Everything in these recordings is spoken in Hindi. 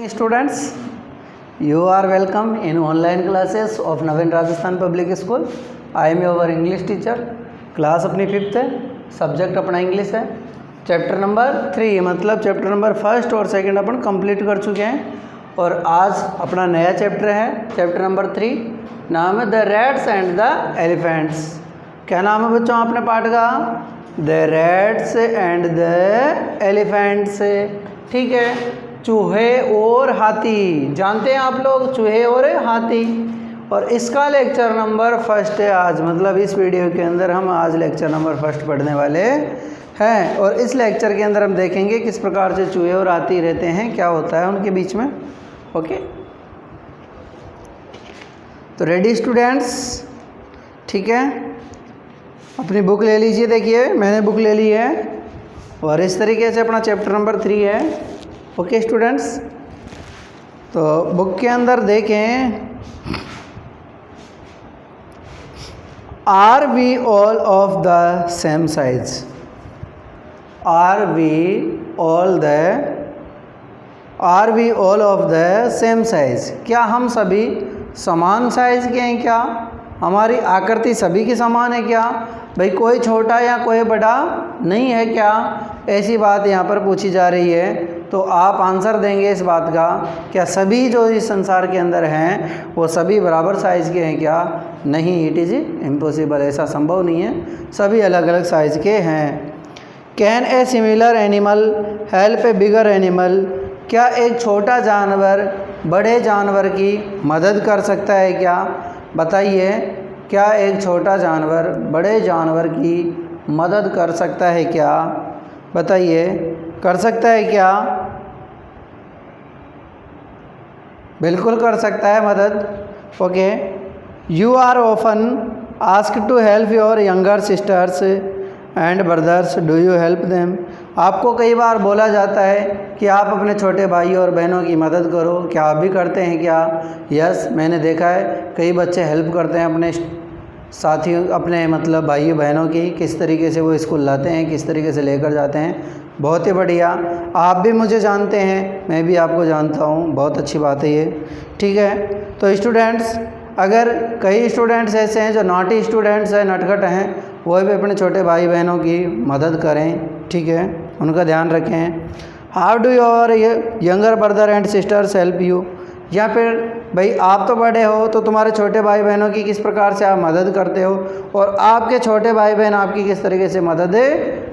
Students, you are welcome in online classes of Navin Rajasthan Public School. I am your English teacher. Class अपनी 5th है, सब्जेक्ट अपना इंग्लिश है, चैप्टर नंबर 3 मतलब चैप्टर नंबर 1 और 2 अपन कंप्लीट कर चुके हैं और आज अपना नया चैप्टर है, चैप्टर नंबर 3, नाम है the rats and the elephants. क्या नाम है बच्चों आपने पाठ का? The rats and the elephants. ठीक है, चूहे और हाथी, जानते हैं आप लोग चूहे और हाथी। और इसका लेक्चर नंबर 1 है आज, मतलब इस वीडियो के अंदर हम आज लेक्चर नंबर 1 पढ़ने वाले हैं और इस लेक्चर के अंदर हम देखेंगे किस प्रकार से चूहे और हाथी रहते हैं, क्या होता है उनके बीच में। ओके, तो रेडी स्टूडेंट्स? ठीक है, अपनी बुक ले लीजिए। देखिए मैंने बुक ले ली है और इस तरीके से अपना चैप्टर नंबर 3 है। ओके स्टूडेंट्स, तो बुक के अंदर देखें, are we all of the same size? Are we all of the same size? क्या हम सभी समान साइज के हैं? क्या हमारी आकृति सभी की समान है? क्या भाई कोई छोटा या कोई बड़ा नहीं है? क्या ऐसी बात यहाँ पर पूछी जा रही है, तो आप आंसर देंगे इस बात का, क्या सभी जो इस संसार के अंदर हैं वो सभी बराबर साइज़ के हैं? क्या नहीं, इट इज़ इम्पॉसिबल, ऐसा संभव नहीं है, सभी अलग अलग साइज़ के हैं। Can a similar animal help A bigger animal? क्या एक छोटा जानवर बड़े जानवर की मदद कर सकता है? क्या बताइए, क्या एक छोटा जानवर बड़े जानवर की मदद कर सकता है? क्या बताइए, कर सकता है क्या? बिल्कुल कर सकता है मदद। Okay, you are often asked to help your younger sisters and brothers, do you help them? आपको कई बार बोला जाता है कि आप अपने छोटे भाई और बहनों की मदद करो, क्या आप भी करते हैं? क्या यस, मैंने देखा है कई बच्चे हेल्प करते हैं अपने साथियों, अपने मतलब भाई बहनों की, किस तरीके से वो स्कूल लाते हैं, किस तरीके से लेकर जाते हैं। बहुत ही बढ़िया, आप भी मुझे जानते हैं, मैं भी आपको जानता हूँ, बहुत अच्छी बात है ये। ठीक है, तो स्टूडेंट्स, अगर कई स्टूडेंट्स ऐसे हैं जो नॉटी स्टूडेंट्स हैं, नटखट हैं, वो भी अपने छोटे भाई बहनों की मदद करें। ठीक है, उनका ध्यान रखें। How do your younger brother and sisters help you? या फिर भाई आप तो बड़े हो, तो तुम्हारे छोटे भाई बहनों की किस प्रकार से आप मदद करते हो और आपके छोटे भाई बहन आपकी किस तरीके से मदद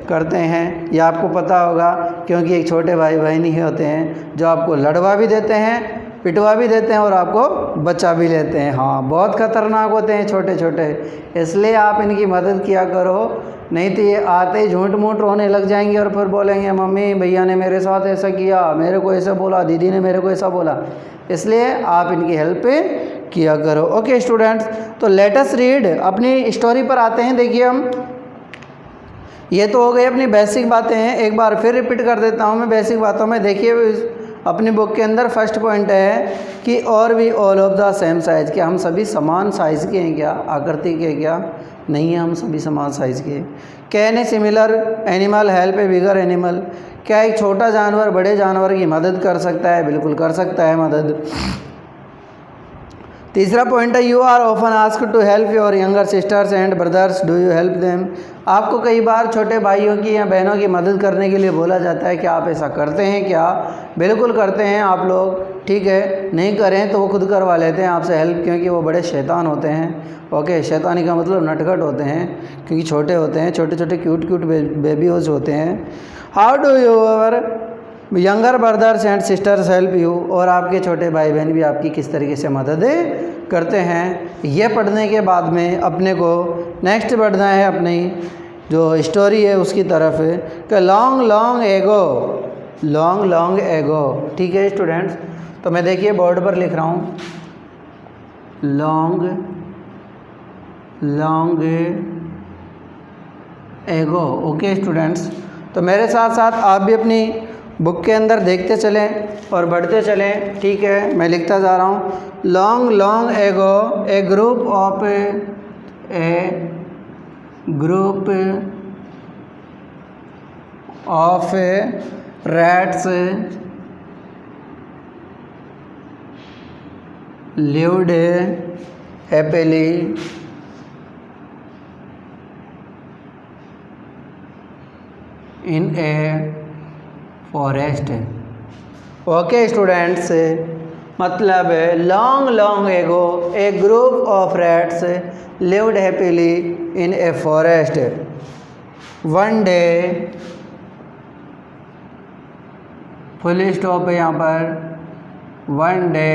करते हैं, यह आपको पता होगा, क्योंकि एक छोटे भाई बहन ही होते हैं जो आपको लड़वा भी देते हैं, पिटवा भी देते हैं और आपको बचा भी लेते हैं। हाँ, बहुत खतरनाक होते हैं छोटे छोटे, इसलिए आप इनकी मदद किया करो, नहीं तो ये आते ही झूठ मूठ रोने लग जाएंगे और फिर बोलेंगे मम्मी भैया ने मेरे साथ ऐसा किया, मेरे को ऐसा बोला, दीदी ने मेरे को ऐसा बोला। इसलिए आप इनकी हेल्प किया करो। ओके स्टूडेंट्स, तो लेट अस रीड, अपनी स्टोरी पर आते हैं। देखिए हम, ये तो हो गई अपनी बेसिक बातें हैं, एक बार फिर रिपीट कर देता हूँ मैं बेसिक बातों में। देखिए अपनी बुक के अंदर फर्स्ट पॉइंट है कि और we all of the same size, क्या हम सभी समान साइज़ के हैं? क्या आकृति के? क्या नहीं है, हम सभी समान साइज़ के। Can a similar animal help A bigger animal? क्या एक छोटा जानवर बड़े जानवर की मदद कर सकता है? बिल्कुल कर सकता है मदद। तीसरा पॉइंट है you are often asked to help your younger sisters and brothers, do you help them? आपको कई बार छोटे भाइयों की या बहनों की मदद करने के लिए बोला जाता है, क्या आप ऐसा करते हैं? क्या बिल्कुल करते हैं आप लोग। ठीक है, नहीं करें तो वो खुद करवा लेते हैं आपसे हेल्प, क्योंकि वो बड़े शैतान होते हैं। ओके, शैतानी का मतलब नटखट होते हैं, क्योंकि छोटे होते हैं, छोटे छोटे क्यूट बेबीज होते हैं। How do your younger brothers and sisters help you? और आपके छोटे भाई बहन भी आपकी किस तरीके से मदद करते हैं? ये पढ़ने के बाद में अपने को नेक्स्ट बढ़ना है अपनी जो स्टोरी है उसकी तरफ, कि लॉन्ग लॉन्ग एगो। ठीक है स्टूडेंट्स, तो मैं देखिए बोर्ड पर लिख रहा हूँ, लॉन्ग एगो। ओके स्टूडेंट्स, तो मेरे साथ साथ आप भी अपनी बुक के अंदर देखते चलें और बढ़ते चलें। ठीक है, मैं लिखता जा रहा हूँ, long ago a group of rats lived happily in a forest. Okay students, मतलब long long ago a group of rats lived happily in a forest. One day, full stop है यहाँ पर. One day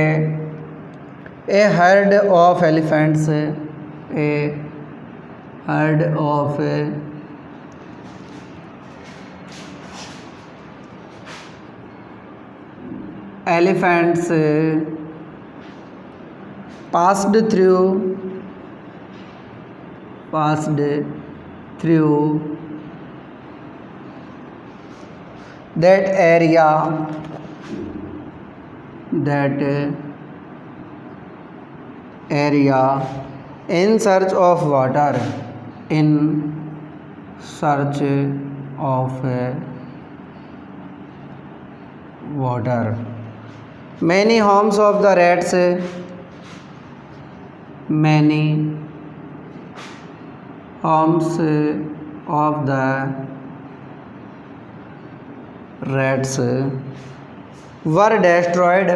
a herd of elephants, a herd of elephants passed through that area in search of water, Many homes of the rats, were destroyed.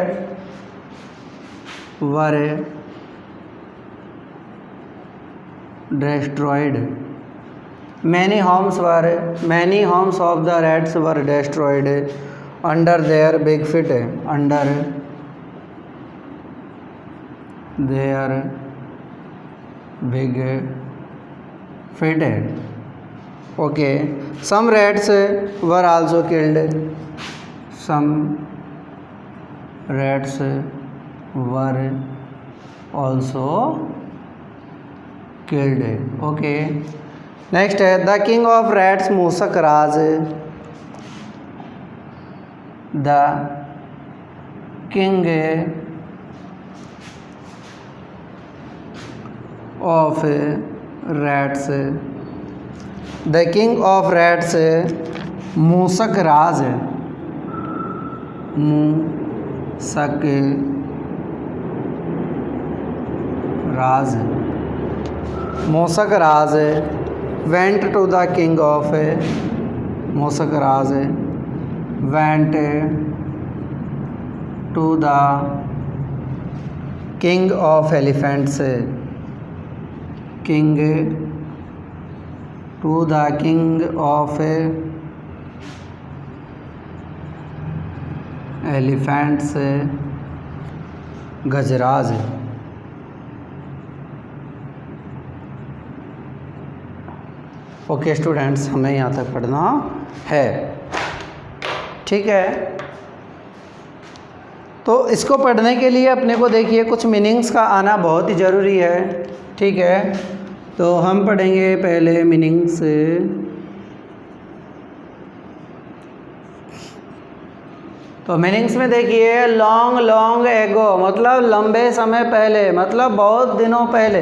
Many homes of the rats were destroyed under their big feet. Okay, some rats were also killed. Okay, next the king of rats, Musak Raj. The king of rats, Musak Raj. Musak Raj went to the king of elephants. Gajraj. Okay students, हमें यहाँ तक पढ़ना है. ठीक है, तो इसको पढ़ने के लिए अपने को देखिए कुछ मीनिंग्स का आना बहुत ही ज़रूरी है. ठीक है, तो हम पढ़ेंगे पहले मीनिंग्स. तो मीनिंग्स में देखिए, लॉन्ग एगो मतलब लंबे समय पहले, मतलब बहुत दिनों पहले,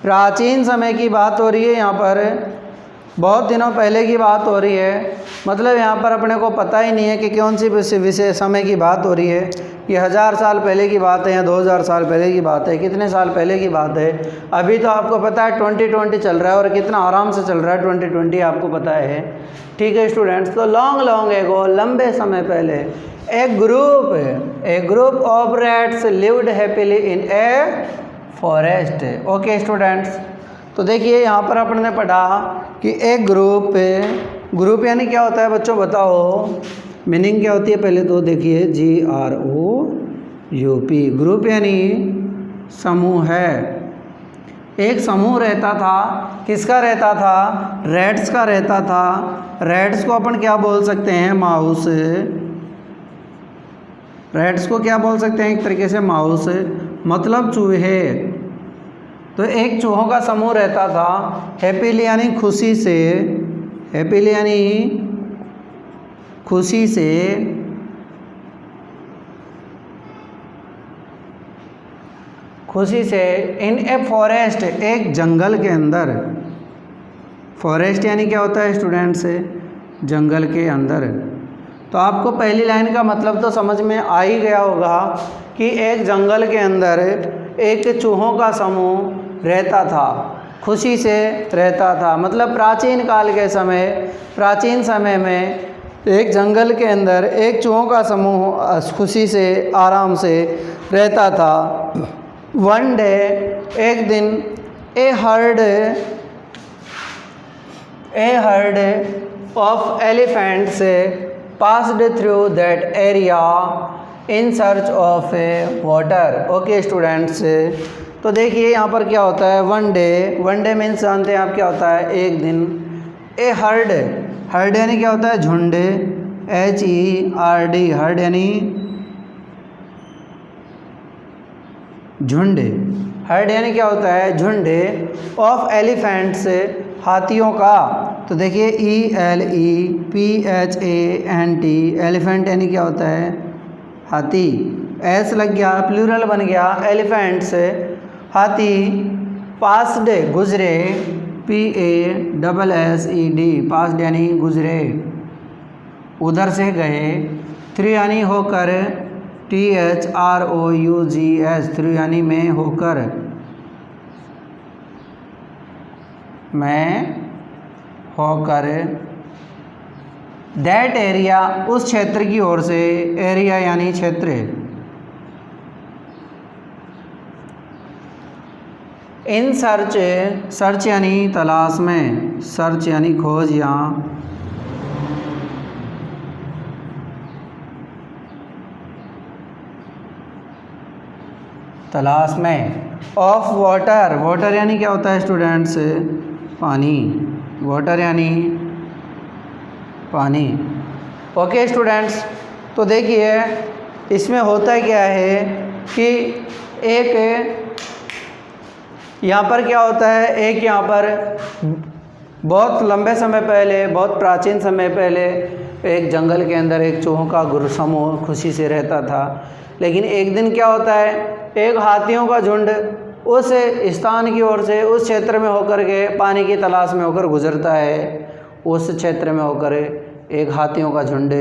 प्राचीन समय की बात हो रही है. यहाँ पर बहुत दिनों पहले की बात हो रही है, मतलब यहाँ पर अपने को पता ही नहीं है कि कौन सी विषय समय की बात हो रही है. ये 1000 साल पहले की बात है या 2000 साल पहले की बात है, कितने साल पहले की बात है. अभी तो आपको पता है 2020 चल रहा है और कितना आराम से चल रहा है 2020, आपको पता है. ठीक है स्टूडेंट्स, तो लॉन्ग एगो लंबे समय पहले a group of rats lived happily in a forest. Okay students, तो देखिए यहाँ पर अपन ने पढ़ा कि एक ग्रुप यानी क्या होता है बच्चों, बताओ मीनिंग क्या होती है. पहले तो देखिए GROUP, ग्रुप यानी समूह है. एक समूह रहता था. किसका रहता था? रैट्स का रहता था. रैट्स को अपन क्या बोल सकते हैं? माउस. रैट्स को क्या बोल सकते हैं? एक तरीके से माउस, मतलब चूहे. तो एक चूहों का समूह रहता था. हैप्पीली यानी खुशी से, हैप्पीली यानी खुशी से, इन ए फॉरेस्ट, एक जंगल के अंदर. फॉरेस्ट यानी क्या होता है स्टूडेंट्स? जंगल के अंदर. तो आपको पहली लाइन का मतलब तो समझ में आ ही गया होगा कि कि एक जंगल के अंदर एक चूहों का समूह रहता था, खुशी से रहता था। मतलब प्राचीन काल के समय, प्राचीन समय में एक जंगल के अंदर एक चूहों का समूह खुशी से आराम से रहता था। वन डे, एक दिन, a herd of elephants passed through that area in search of water. Okay students, तो देखिए यहाँ पर क्या होता है, वन डे मीन्स जानते हैं आप क्या होता है, एक दिन। ए हर्ड यानी क्या होता है, झुंड, HERD, हर्ड यानी झुंड। हर्ड यानी क्या होता है, झुंड। ऑफ एलिफेंट्स, हाथियों का। तो देखिए ELEPHANT, एलिफेंट यानी क्या होता है, हाथी। एस लग गया, प्लूरल बन गया, एलिफेंट्स, हाथी। पास्ड, गुजरे, PASSED, पास्ड यानी गुजरे, उधर से गए। थ्रू यानी होकर, THROUGS, थ्रू यानी में, होकर, मैं, होकर। दैट एरिया, उस क्षेत्र की ओर से, एरिया यानी क्षेत्र। इन सर्च, सर्च यानी तलाश में, सर्च यानी खोज या तलाश में। ऑफ वाटर, वाटर यानी क्या होता है स्टूडेंट्स, पानी। वाटर यानी पानी। ओके स्टूडेंट्स, तो देखिए इसमें होता क्या है कि एक यहाँ पर क्या होता है, एक यहाँ पर बहुत लंबे समय पहले, बहुत प्राचीन समय पहले एक जंगल के अंदर एक चूहों का गुरु समूह खुशी से रहता था। लेकिन एक दिन क्या होता है, एक हाथियों का झुंड उस स्थान की ओर से, उस क्षेत्र में होकर के, पानी की तलाश में होकर गुजरता है। उस क्षेत्र में होकर एक हाथियों का झुंड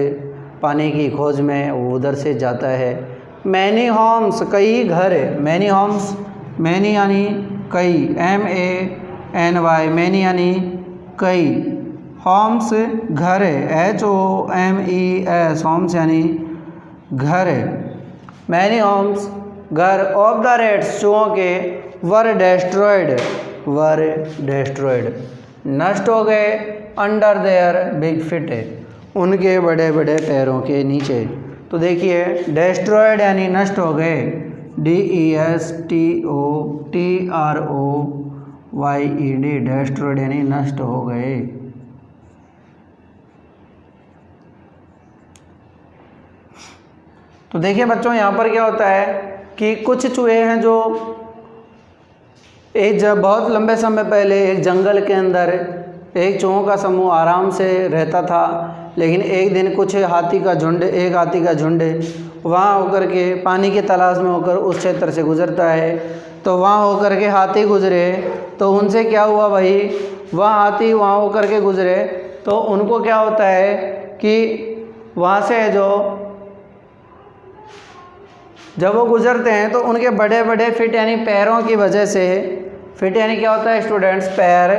पानी की खोज में वो उधर से जाता है। मैनी होम्स, कई घर। मैनी होम्स, मैनी यानी कई, MANY, मैनी यानी कई। होम्स, घर, HOMES, होम्स यानी घर। मैनी होम्स, घर। ऑफ द रेड्स, चूहों के, वर डेस्ट्रॉयड, नष्ट हो गए। अंडर देयर बिग फिट, उनके बड़े बड़े पैरों के नीचे। तो देखिए डेस्ट्रॉयड यानी नष्ट हो गए, DESTOTROYED, डेस्ट्रॉयड यानी नष्ट हो गए। तो देखिए बच्चों यहाँ पर क्या होता है कि कुछ चूहे हैं जो बहुत लंबे समय पहले एक जंगल के अंदर एक चूहों का समूह आराम से रहता था। लेकिन एक दिन कुछ हाथी का झुंड, एक हाथी का झुंड वहाँ होकर के पानी की तलाश में होकर उस क्षेत्र से गुजरता है। तो वहाँ होकर के हाथी गुजरे, तो उनसे क्या हुआ भाई, वह हाथी वहाँ होकर के गुजरे तो उनको क्या होता है कि वहाँ से जब वो गुजरते हैं तो उनके बड़े बड़े फिट यानी पैरों की वजह से, फिट यानी क्या होता है स्टूडेंट्स, पैर।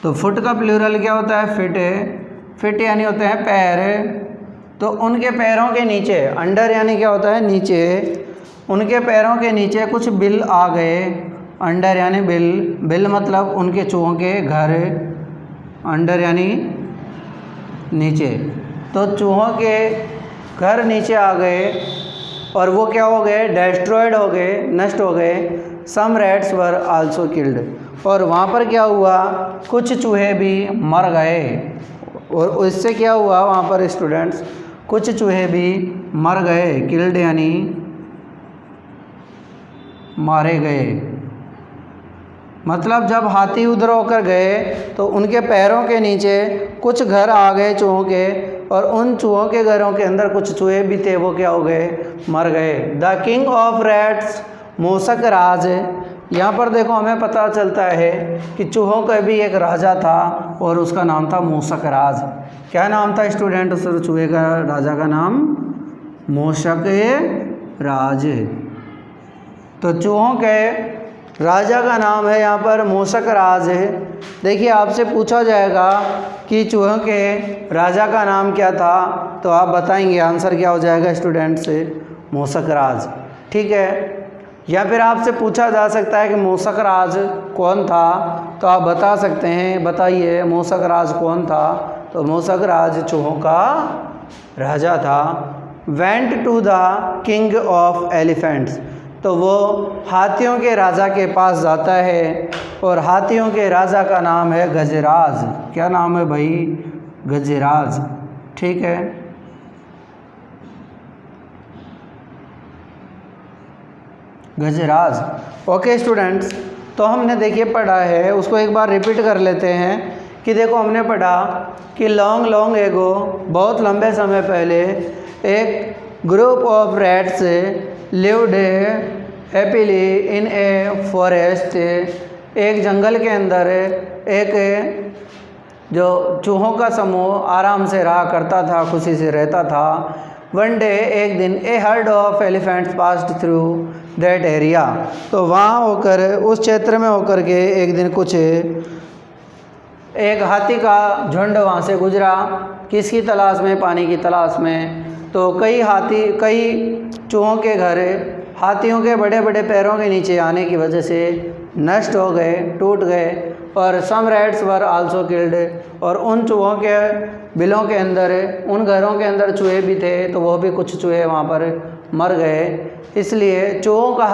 तो फुट का प्लूरल क्या होता है, फिट। फिट यानी होते हैं पैर। तो उनके पैरों के नीचे, अंडर यानी क्या होता है, नीचे। उनके पैरों के नीचे कुछ बिल आ गए। अंडर यानी बिल, बिल मतलब उनके चूहों के घर। अंडर यानी नीचे। तो चूहों के घर नीचे आ गए और वो क्या हो गए, डेस्ट्रॉयड हो गए, नष्ट हो गए। सम रैट्स वर आल्सो किल्ड, और वहाँ पर क्या हुआ, कुछ चूहे भी मर गए। और इससे क्या हुआ वहाँ पर स्टूडेंट्स, कुछ चूहे भी मर गए। किल्ड यानी मारे गए। मतलब जब हाथी उधर होकर गए तो उनके पैरों के नीचे कुछ घर आ गए चूहों के, और उन चूहों के घरों के अंदर कुछ चूहे भी थे, वो क्या हो गए, मर गए। द किंग ऑफ रैट्स, मूसक राज। यहाँ पर देखो हमें पता चलता है कि चूहों का भी एक राजा था और उसका नाम था मूसक राज। क्या नाम था स्टूडेंट उस चूहे का, राजा का नाम मूसक राज। तो चूहों के राजा का नाम है यहाँ पर मूषक राज है। देखिए आपसे पूछा जाएगा कि चूहों के राजा का नाम क्या था, तो आप बताएंगे आंसर क्या हो जाएगा स्टूडेंट से, मूषक राज। ठीक है, या फिर आपसे पूछा जा सकता है कि मूषक राज कौन था, तो आप बता सकते हैं, बताइए मूषक राज कौन था। तो मूषक राज चूहों का राजा था। Went to the king of elephants, तो वो हाथियों के राजा के पास जाता है, और हाथियों के राजा का नाम है गजराज। क्या नाम है भाई? गजराज। ठीक है, गजराज। ओके स्टूडेंट्स, तो हमने देखिए पढ़ा है, उसको एक बार रिपीट कर लेते हैं कि देखो हमने पढ़ा कि लॉन्ग लॉन्ग एगो, बहुत लंबे समय पहले, एक group of rats lived happily in a forest, एक जंगल के अंदर एक जो चूहों का समूह आराम से रहा करता था, खुशी से रहता था। वन डे, एक दिन, a herd of elephants passed through that area, तो वहाँ होकर, उस क्षेत्र में होकर के एक दिन कुछ एक हाथी का झुंड वहाँ से गुजरा। किसकी तलाश में? पानी की तलाश में। तो कई हाथी, कई चूहों के घर हाथियों के बड़े बड़े पैरों के नीचे आने की वजह से नष्ट हो गए, टूट गए। और सम रैट्स वर आल्सो किल्ड, और उन चूहों के बिलों के अंदर, उन घरों के अंदर चूहे भी थे, तो वो भी कुछ चूहे वहाँ पर मर गए। इसलिए चूहों का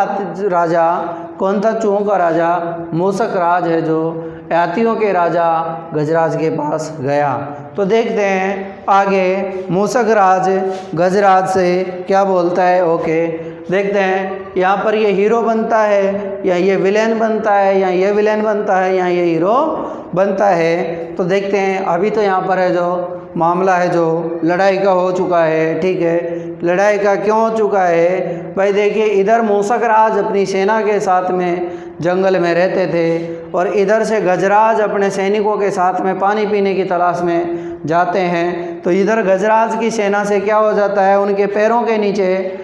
राजा कौन था? चूहों का राजा मूषक राज है, जो हाथियों के राजा गजराज के पास गया। तो देखते हैं आगे मूषक राज गजराज से क्या बोलता है। ओके, देखते हैं यहाँ पर ये हीरो बनता है, या ये विलेन बनता है, या ये विलेन बनता है, या ये हीरो बनता है। तो देखते हैं, अभी तो यहाँ पर है जो मामला है जो लड़ाई का हो चुका है। ठीक है, लड़ाई का क्यों हो चुका है भाई? देखिए इधर मूषक राज अपनी सेना के साथ में जंगल में रहते थे, और इधर से गजराज अपने सैनिकों के साथ में पानी पीने की तलाश में जाते हैं। तो इधर गजराज की सेना से क्या हो जाता है? उनके पैरों के नीचे,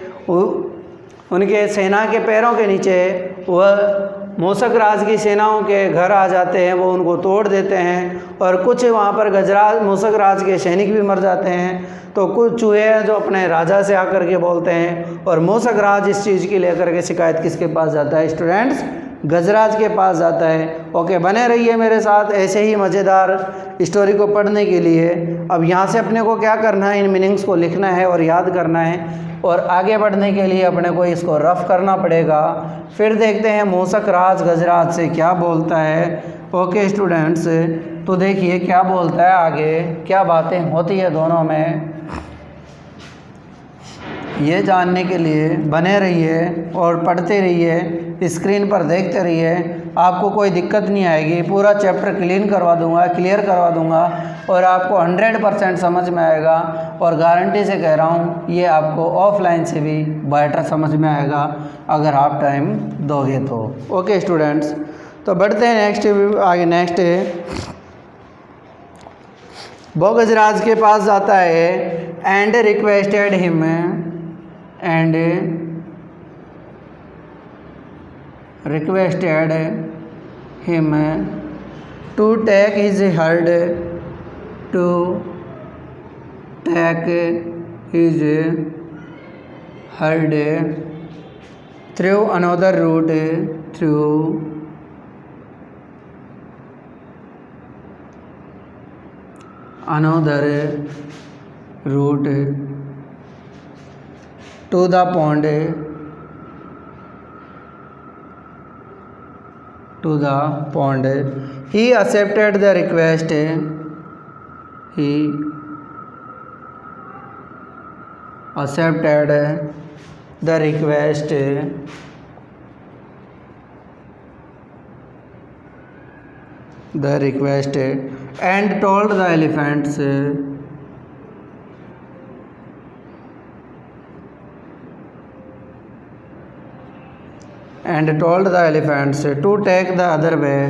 उनके सेना के पैरों के नीचे वह मूषक राज की सेनाओं के घर आ जाते हैं, वो उनको तोड़ देते हैं, और कुछ वहाँ पर गजराज मूषक राज के सैनिक भी मर जाते हैं। तो कुछ चूहे हैं जो अपने राजा से आकर के बोलते हैं, और मूषक राज इस चीज़ की लेकर के शिकायत किसके पास जाता है स्टूडेंट्स? गजराज के पास जाता है। ओके, बने रहिए मेरे साथ ऐसे ही मज़ेदार स्टोरी को पढ़ने के लिए। अब यहाँ से अपने को क्या करना है? इन मीनिंग्स को लिखना है और याद करना है, और आगे बढ़ने के लिए अपने को इसको रफ करना पड़ेगा। फिर देखते हैं मूषक राज गजराज से क्या बोलता है। ओके स्टूडेंट्स, तो देखिए क्या बोलता है आगे, क्या बातें होती है दोनों में, ये जानने के लिए बने रहिए और पढ़ते रहिए, स्क्रीन पर देखते रहिए। आपको कोई दिक्कत नहीं आएगी, पूरा चैप्टर क्लियर करवा दूंगा, और आपको 100% समझ में आएगा, और गारंटी से कह रहा हूँ ये आपको ऑफलाइन से भी बेटर समझ में आएगा अगर आप टाइम दोगे तो। ओके स्टूडेंट्स, तो बढ़ते हैं नेक्स्ट वो गजराज के पास जाता है, and requested him to take his herd through another route to the pond, He accepted the request. And told the elephants to take the other way,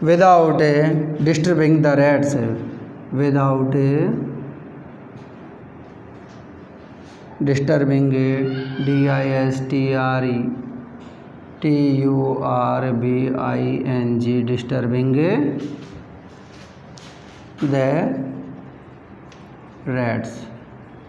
without disturbing the rats, without disturbing, DISTRBING, disturbing the rats.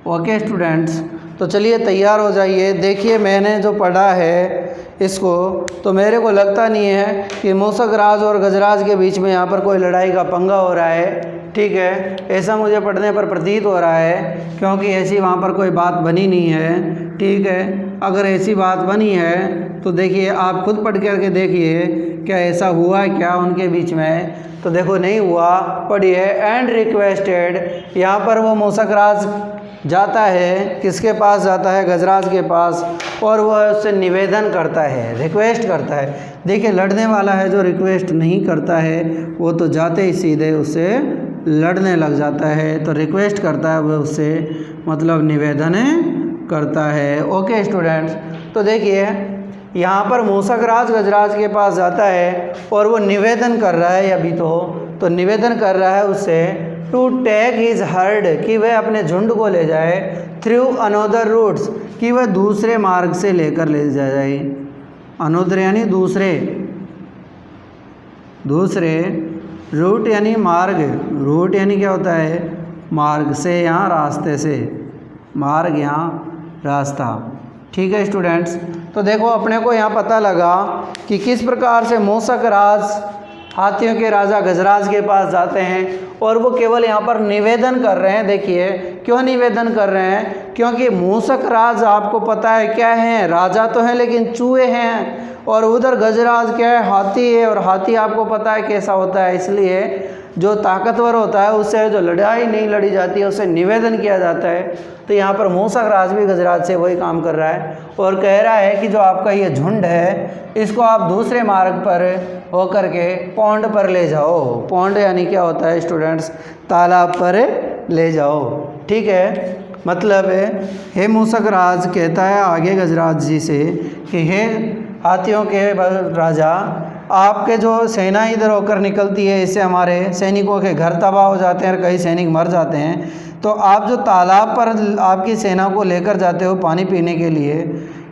Okay students, तो चलिए तैयार हो जाइए। देखिए मैंने जो पढ़ा है इसको, तो मेरे को लगता नहीं है कि मूसक राज और गजराज के बीच में यहाँ पर कोई लड़ाई का पंगा हो रहा है, ठीक है, ऐसा मुझे पढ़ने पर प्रतीत हो रहा है, क्योंकि ऐसी वहाँ पर कोई बात बनी नहीं है, ठीक है। अगर ऐसी बात बनी है तो देखिए आप खुद पढ़ करके देखिए क्या ऐसा हुआ है क्या उनके बीच में। तो देखो नहीं हुआ, पढ़िए। एंड रिक्वेस्टेड, यहाँ पर वो मूसक राज जाता है, किसके पास जाता है? गजराज के पास, और वह उससे निवेदन करता है, रिक्वेस्ट करता है। देखिए लड़ने वाला है जो रिक्वेस्ट नहीं करता है वो तो जाते ही सीधे उससे लड़ने लग जाता है, तो रिक्वेस्ट करता है वह उससे मतलब निवेदन करता है। ओके स्टूडेंट्स, तो देखिए यहाँ पर मूसक राज गजराज के पास जाता है और वो निवेदन कर रहा है अभी तो निवेदन कर रहा है उससे टू टेक हिज हर्ड, कि वह अपने झुंड को ले जाए, थ्रू अनोदर रूट्स, कि वह दूसरे मार्ग से लेकर ले जाए। अनोदर यानी दूसरे रूट यानी मार्ग, रूट यानी क्या होता है? मार्ग से, यहाँ रास्ते से, मार्ग यहाँ रास्ता, ठीक है स्टूडेंट्स। तो देखो अपने को यहाँ पता लगा कि किस प्रकार से मूसक राज हाथियों के राजा गजराज के पास जाते हैं और वो केवल यहाँ पर निवेदन कर रहे हैं। देखिए क्यों निवेदन कर रहे हैं? क्योंकि मूसक राज आपको पता है क्या है? राजा तो हैं लेकिन चूहे हैं, और उधर गजराज क्या है? हाथी है, और हाथी आपको पता है कैसा होता है, इसलिए जो ताकतवर होता है उससे जो लड़ाई नहीं लड़ी जाती है उससे निवेदन किया जाता है। तो यहाँ पर मूसक राज भी गजराज से वही काम कर रहा है और कह रहा है कि जो आपका ये झुंड है इसको आप दूसरे मार्ग पर होकर के पौंड पर ले जाओ। पौंड यानी क्या होता है स्टूडेंट्स? तालाब पर ले जाओ, ठीक है। मतलब हे मूसक राज कहता है आगे गजराज जी से कि हे हाथियों के राजा, आपके जो सेना इधर होकर निकलती है इससे हमारे सैनिकों के घर तबाह हो जाते हैं और कई सैनिक मर जाते हैं। तो आप जो तालाब पर आपकी सेना को लेकर जाते हो पानी पीने के लिए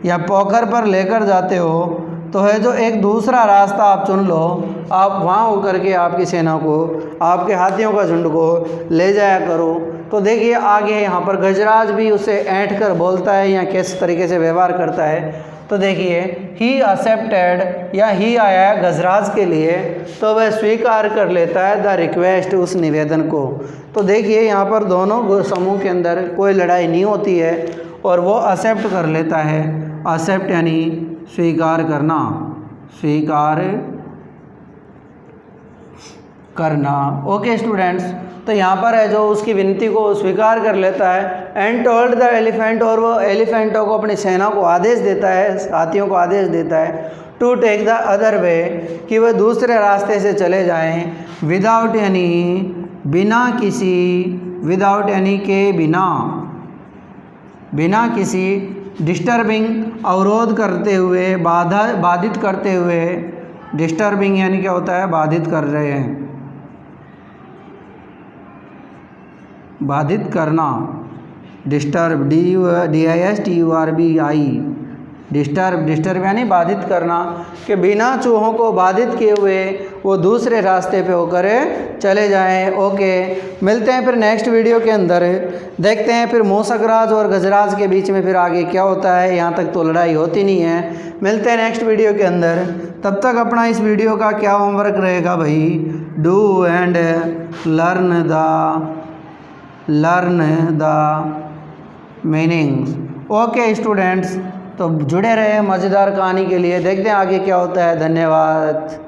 या पोखर पर लेकर जाते हो, तो है जो एक दूसरा रास्ता आप चुन लो, आप वहाँ होकर के आपकी सेना को, आपके हाथियों का झुंड को ले जाया करो। तो देखिए आगे यहाँ पर गजराज भी उसे ऐंठ कर बोलता है या किस तरीके से व्यवहार करता है। तो देखिए ही एक्सेप्टेड, या ही आया है गजराज के लिए, तो वह स्वीकार कर लेता है द रिक्वेस्ट, उस निवेदन को। तो देखिए यहाँ पर दोनों समूह के अंदर कोई लड़ाई नहीं होती है और वो एक्सेप्ट कर लेता है। एक्सेप्ट यानी स्वीकार करना, स्वीकार करना। ओके स्टूडेंट्स, तो यहाँ पर है जो उसकी विनती को स्वीकार कर लेता है। एंड टोल्ड द एलिफेंट, और वो एलिफेंटों को अपनी सेना को आदेश देता है, हाथियों को आदेश देता है to take the other way, कि वह दूसरे रास्ते से चले जाएं। विदाउट यानी बिना किसी, विदाउट यानी के बिना, बिना किसी, डिस्टर्बिंग अवरोध करते हुए, बाधित करते हुए। डिस्टर्बिंग यानी क्या होता है? बाधित कर रहे हैं, बाधित करना। डिस्टर्ब, DISTURBI, डिस्टर्ब यानी बाधित करना, कि बिना चूहों को बाधित किए हुए वो दूसरे रास्ते पे होकर चले जाएं। ओके, मिलते हैं फिर नेक्स्ट वीडियो के अंदर, देखते हैं फिर मूसक राज और गजराज के बीच में फिर आगे क्या होता है। यहाँ तक तो लड़ाई होती नहीं है। मिलते हैं नेक्स्ट वीडियो के अंदर, तब तक अपना इस वीडियो का क्या होमवर्क रहेगा भाई? Do and learn the meanings. Okay students, तो जुड़े रहे मज़ेदार कहानी के लिए, देखते हैं आगे क्या होता है। धन्यवाद।